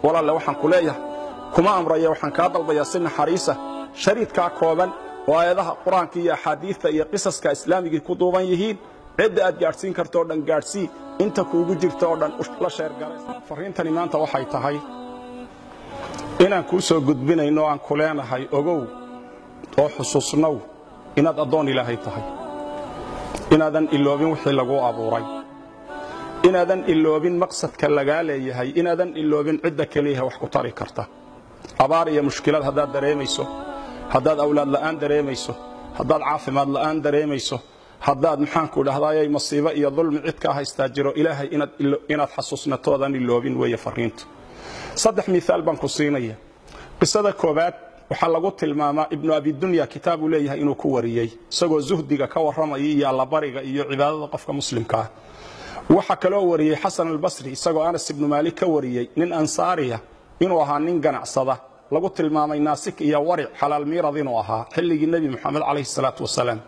walaal waxaan ku leeyahay kuma amraya waxaan ka dalbayaa si naxariisa shariidka kooban oo aayadaha quraanka iyo axaadiista iyo qisaska islaamiga ku duuban yihiin cid aad gaarsiin karto dhan gaarsii inta kuugu jirto oo dhan la sheer garay fariintani maanta waxay tahay inaan ku soo gudbinayno aan ku leenahay ogow oo xusuusnow inaad adoon Ilaahay tahay inaadan iloobin wixii lagu abuuray inaadan iloobin maqsadka laga leeyahay inaadan iloobin cidda kaliya wax ku tari karta abaar iyo mushkilad hadaad dareemayso hadaad awlaad la'aan dareemayso hadaad caafimaad la'aan dareemayso hadaad maxaan ku dhahdaayay masiibo iyo dulmi cid ka haysta jiro Ilaahay inaad xasuusnatoodan iloobin way fariintu saddex misaal baan ku siinaya qisada koobaad waxa lagu tilmaamaa ibn abi dunya kitaabu leeyahay inuu ku wariyay isagoo zuhdiga ka waramayay iyo alla bariga iyo cibaadada qofka muslimka ah waxa kale oo wariyay Hasan al-Basri isagoo Anas ibn Malik ka wariyay nin ansaariya inuu ahaa nin ganacsada lagu tilmaamay naasik iyo waric xalaal miirad inuu ahaa xilligii nabi Muhammad alayhi salaatu wasalaam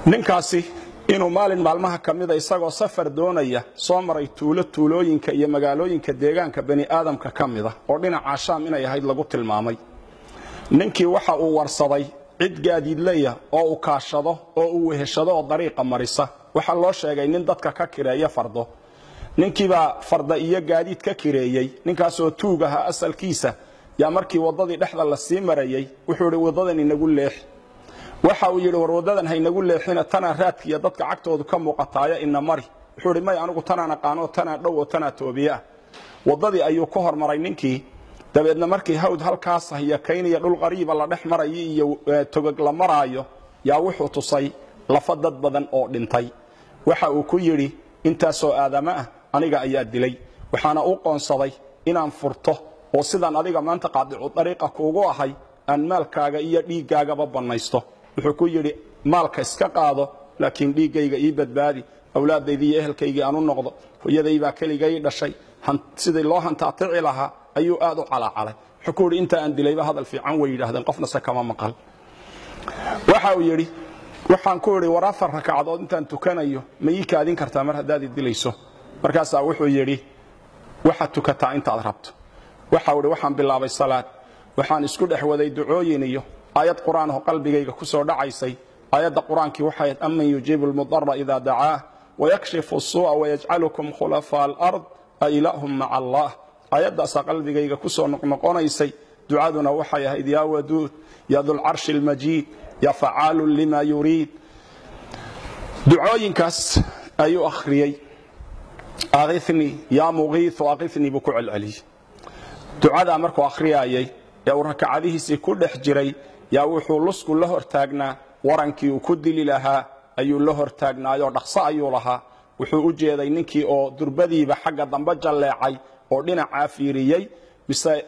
ninkaasi inuu maalin maalmaha kamida isagoo safar doonaya soo maray tuulooyinka iyo magaalooyinka deegaanka bani aadamka kamida oo dhinaca Shaam inay ahayd lagu tilmaamay ninkii waxa uu warsaday cid gaadiidlaya oo uu kaashado oo uu weheshado oo dariiqa marisa waxa loo sheegay nin dadka ka kireeya fardo ninkii baa farda iyo gaadiid ka kireeyay ninkaas oo tuugaha asalkiisa yaa markii wadadii dhexda la sii marayay wuxuu yiri wadadan inagu leex waxa uu yiri war wadadan haynagu leexina tana raadkiya dadka cagtoodu ka muuqataaya ina mari wuxuu yiri may anigu tana aqaano tana dhow oo tana toobiya wadadii ayuu ku hormaray ninkii dabeedna markii hawd halkaas ahiya keenaya dhul qariib la dhex maray iyo togag la maraayo yaa wuxuu tusay lafa dad badan oo dhintay waxa uu ku yiri intaasoo aadama ah aniga ayaa dilay waxaana u qoonsaday inaan furto oo sidaan adiga maanta qaadicu dariiqa kuugu ahay aan maalkaaga iyo dhiigaaga banaysto wuxuu ku yiri maalka iska qaado laakiin dhiigayga ii badbaadi awlaadayda iyo ehelkayga aanu noqdo hooyadayba kaligay dhashay sidii loo hantaatici lahaa ayuu aad u calacalay wuxuu ku yiri inta aan dilayba hadal fiican way yiraahdeen qofna kama maqal waxa uu yiri waxaan ku yiri war afar rakacadood intaan tukanayo ma ii kaadin kartaa mar hadaad dilayso markaas wuxuu yiri waxa tukataa inta aad rabto waxa uu yiri waxaan bilaabay salaad waxaan isku dhaxwaday ducooyin iyo ayad quraan oo qalbigayga ku soo dhacaysay ayada quraanki waxay amman yujibu al-mudarra idha da'aa wa yakshifu as-su'a wa yaj'alukum khulafa al-ard a ilahum ma'a Allah ayada qalbigayga ku soo noqonaysay ducaduna waxay ahayd ya wadud ya dhul arsh al-majid ya fa'alu lima yurid ducooyinkaas ayu akhriyay aghithni ya mughith wa aghithni bi ku'al ali ducada markuu akhriyay ya rakacadihiisa ku dhex jiray yaa wuxuu lusku la hortaagnaa warankii uu ku dili lahaa ayuu la hortaagnaayo dhaqso ayuu lahaa wuxuu u jeeday ninkii oo durbadiiba xagga dambe jaleecay oo dhinaca fiiriyay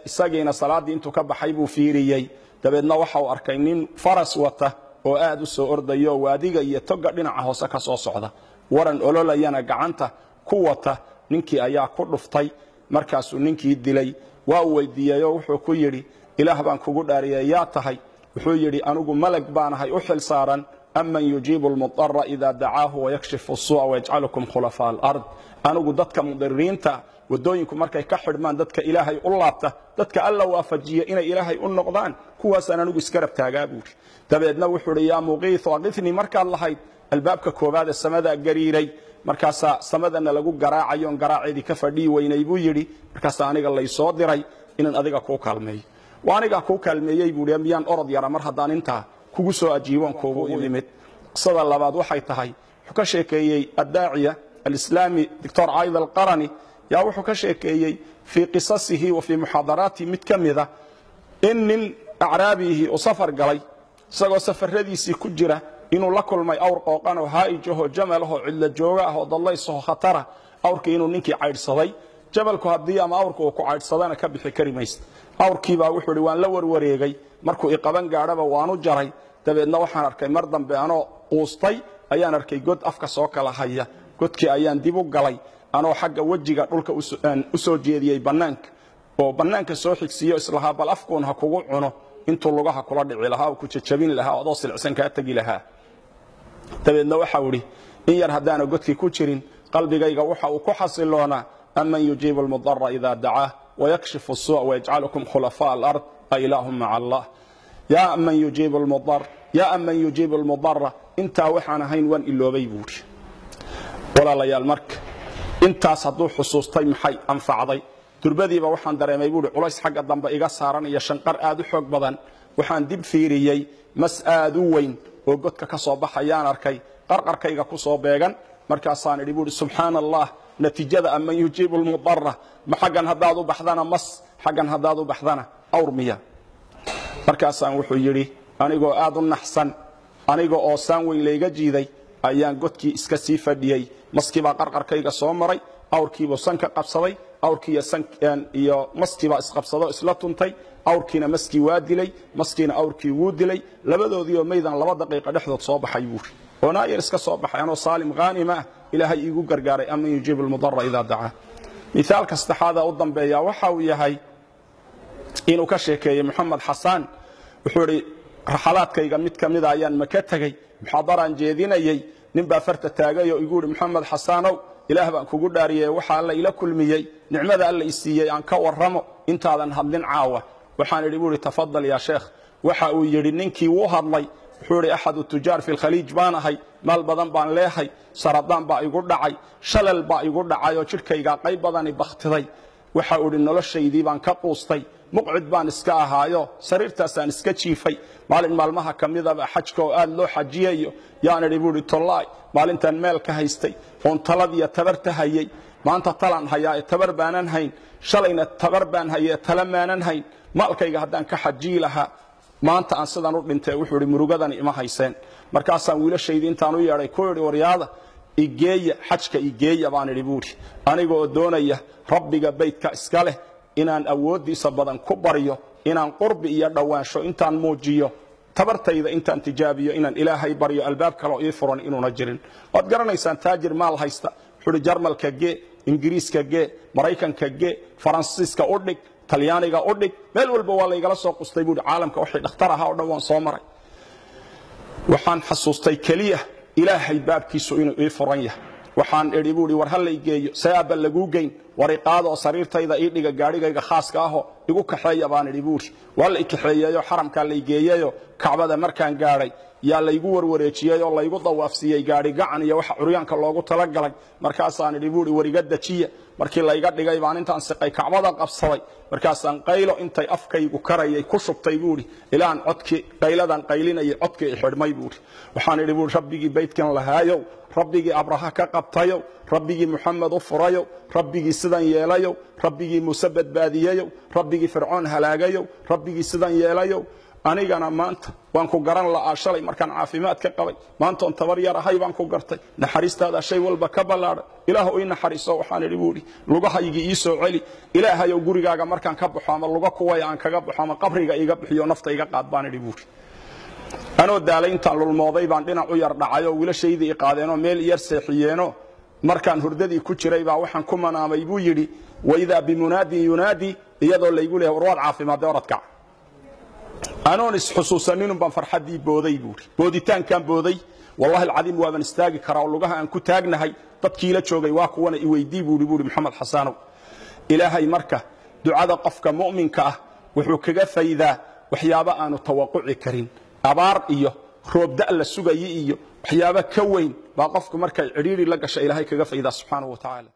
isageena salaadii intuu ka baxay buu fiiriyay dabeedna waxa uu arkay nin faras wata oo aad u soo ordayo waadiga iyo toga dhinaca hoose ka soo socda waran ololayana gacanta ku wata ninkii ayaa ku dhuftay markaasuu ninkii dilay waa weydiiyay wuxuu ku yiri ilaah baan kugu dhaariyay yaa tahay wuxuu yiri anigu malag baanahay u xil saaran amman yujibu al-mudarra idha da'aahu wa yakshifu as-su'a wa yaj'alukum khulafa al-ard anigu dadka mudariinta wadooyinku markay ka xidhmaan dadka ilaahay u laabta dadka alla waafajiya inay ilaahay u noqdaan kuwaas anigu iska rabtaagaa buuri dabeedna wuxuu yiri yaa muqiith waqithni markaad lahayd albaabka koobaad ee samada gariiray markaas samadana lagu garaacayo garaaceedii ka fadhii weynay buu yiri markaas aniga la soo diray inaan adiga ku kaalmeeyo waaniga ku kaalmeeyay buu miyaan orod yara mar hadaan inta kugu soo ajiiban kuugu imid qisada labaad waxay tahay wuxuu ka sheekeeyay adaaciya al-islaami dr. Aid al-Qarani yaa wuxuu ka sheekeeyay fi qisasihi wa fi muhadarati mid kamida in a'raabihi oo safar galay isagoo safaradiisi ku jira inuu la kulmay awr qooqan oo haa'ijaho jamalaho cilla jooga ah oo dallayso khatara awrkii inuu ninkii caydsaday jabalku hadii ama awrku ku caydsadana ka bixi karimayst awrkii baa wuxuu waan la warwareegay markuu i qaban gaadhaba waanu jaray dabeedna waxaan arkay mar dambe anoo quustay ayaan arkay god afka soo kala haya godkii ayaan dib u galay anoo xagga wajiga dhulka u soo jeediyay banaanka oo banaanka soo xigsiyo islaha bal afkoon ha kugu cuno intuu lugaha kula dhici lahaa ku jajabin lahaa oo silcsan ka tagi lahaa dabeedna waxa uu in yar hadaan godkii ku jirin qalbigayga waxa uu ku xasiloona أمن يجيب المضر إذا دعاه ويكشف السوء ويجعلكم خلفاء الأرض أإله مع الله يا أمن يجيب المضر يا أمن يجيب المضر انت وحنا هين وان إلو بيبوري ولا ليال مرك انت صدو حصوصتي محي أنفعضي durbadiiba waxaan dareemay buuri culays xagga dambe iga saaran iyo shanqar aad u xoog badan waxaan dib fiiriyay mas aad u weyn oo godka ka soo baxayaan arkay qarqarkayga ku soo beegan markaasaan idhi buuri subhanallah natiijada ama yujiibul mudarra ma xaggan hadaad u baxdana mas xaggan hadaad u baxdana awrmiya markaasaan wuxuu yiri anigoo aad u naxsan anigoo oo saan weyn leega jiiday ayaan godkii iska sii fadhiyay maskiiba qarqarkayga soo maray awrkiiba sanka qabsaday awrkiya sankan iyo maskiiba isqabsado isla tuntay awrkiina maskii waa dilay maskiina awrkii wuu dilay labadoodii oo meedan 2 daqiiqo dhexdood soo baxay buuri oo naayir iska soo baxay anoo saalim ghanima ilaahay igu gargaaray ama yujiib al mudarra ida daa mithaalka saddexaad oo dambeeya waxa uu yahay inuu ka sheekeeyay Muhammad Hassan wuxuu yiri raxalaadkayga mid kamid ah ayaan maka tagay muxaadaran jeedinayay nin baa farta taagay oo igu yiri Muhammad Hassanow ilaah baan kugu dhaariyay waxa alla ila kulmiyay nicmada alla isiiyay aan ka warramo intaadan hadlin caawa waxaan idhi buuri tafadal ya sheekh waxa uu yiri ninkii uu hadlay wuxuu yiri ahad tujaar fi khaliij baanahay maal badan baan leeyahay saradaan baa igu dhacay shalal baa igu dhacay oo jirkayga qayb badan bakhtiday waxa uu yiri noloshaydii baan ka quustay muqcid baan iska ahaayo sariirtaasaan iska jiifay maalin maalmaha kamida xajka oo aad loo xajiyayo yaan idhi buuri tollaay maalintan meel ka haystay oon taladiya tabarta hayay maanta talan hayaa tabar baanan hayn shalayna tabar baan hayay talamaanan hayn maalkayga hadaan ka xajii lahaa maanta aan sidan u dhintay wuxuu yiri murugadan ima hayseen markaasaan wiilashaydi intaan u yeeray ku yiri waryaada igeeya xajka igeeya baan idhi buuri anigoo doonaya rabbiga baytka iska leh inaan awoodiisa badan ku bariyo inaan qurbi iyo dhawaansho intaan muujiyo tabartayda intaan tijaabiyo inaan ilaahay bariyo albaab kale oo ii furan inuuna jirin wad garanaysaan taajir maal haysta xuri jarmalka gee ingiriiska gee maraykanka gee faransiiska u dhig talyaaniga u dhig meel walba waa la igala soo qustay buuri caalamka wixii dhakhtar ahaa oo dhan waan soo maray waxaan xasuustay kaliya ilaahay baabkiisu inuu ii furan yahay waxaan idhi buuri war hal ay geeyo saaba lagu geyn wariqaado sariirtayda ii dhiga gaarigayga khaaska ah igu kaxeeya baan idhi buuri waa la kaxeeyayo xaramka la geeyayo kacbada markaan gaaray yaa la igu warwareejiyay oo la igu dawaafsiyay gaari gacan iyo waxa curyaanka loogu tala galay markaasaan idhi buuri wariga dajiya markii la iga dhigay baan intaan siqay kacbada qabsaday markaasaan qaylo intay afkaygu karayay ku shubtay buuri ilaan codkii qayladan qaylinay codkii xidhmay buuri waxaan idhi buuri rabbigi baytkan lahaayo rabbigi abraha ka qabtayo rabbigi muhammad u furayo rabbigi sidan yeelayo rabbigi muuse badbaadiyayo rabbigi fircoon halaagayo rabbigi sidan yeelayo anigana maanta waan ku garan la shalay markaan caafimaad ka qabay maanta on tabar yar ahay baan ku gartay naxariistaada shay walba ka balaad ilaahu ii naxariiso waxaan idhi buuri lugahaygi ii soo celi ilaahay oo gurigaaga markaan ka baxo ama luga kuway aan kaga baxo ama qabriga iga bixiyo nafta iga qaad baan idhi buuri anoo daalay intaan lulmooday baan dhinac u yar dhacay oo wiilashaydii qaadeen oo meel yar seexiyeeno markaan hurdadii ku jiray baa waxaan ku manaamay buu yiri wayda bimunaadi yunaadi iyadoo la igu leeyahay warwaad caafimaad oradka anoon is xusuusanin baan farxadii booday buuri booditaankan booday wallahi alcadiim waa ban istaagi karaa oo lugaha aan ku taagnahay dadkii la joogay waa kuwana i weydii buuri Muhammad Hassanow ilaahay marka ducada qofka mu'minka ah wuxuu kaga faydaa waxyaabo aanu tawaqquci karin abaar iyo roob da la sugayay iyo waxyaabo ka weyn baa qofku markay ciriiri la gashay ilaahay kaga faydaa subhanahu wa ta'ala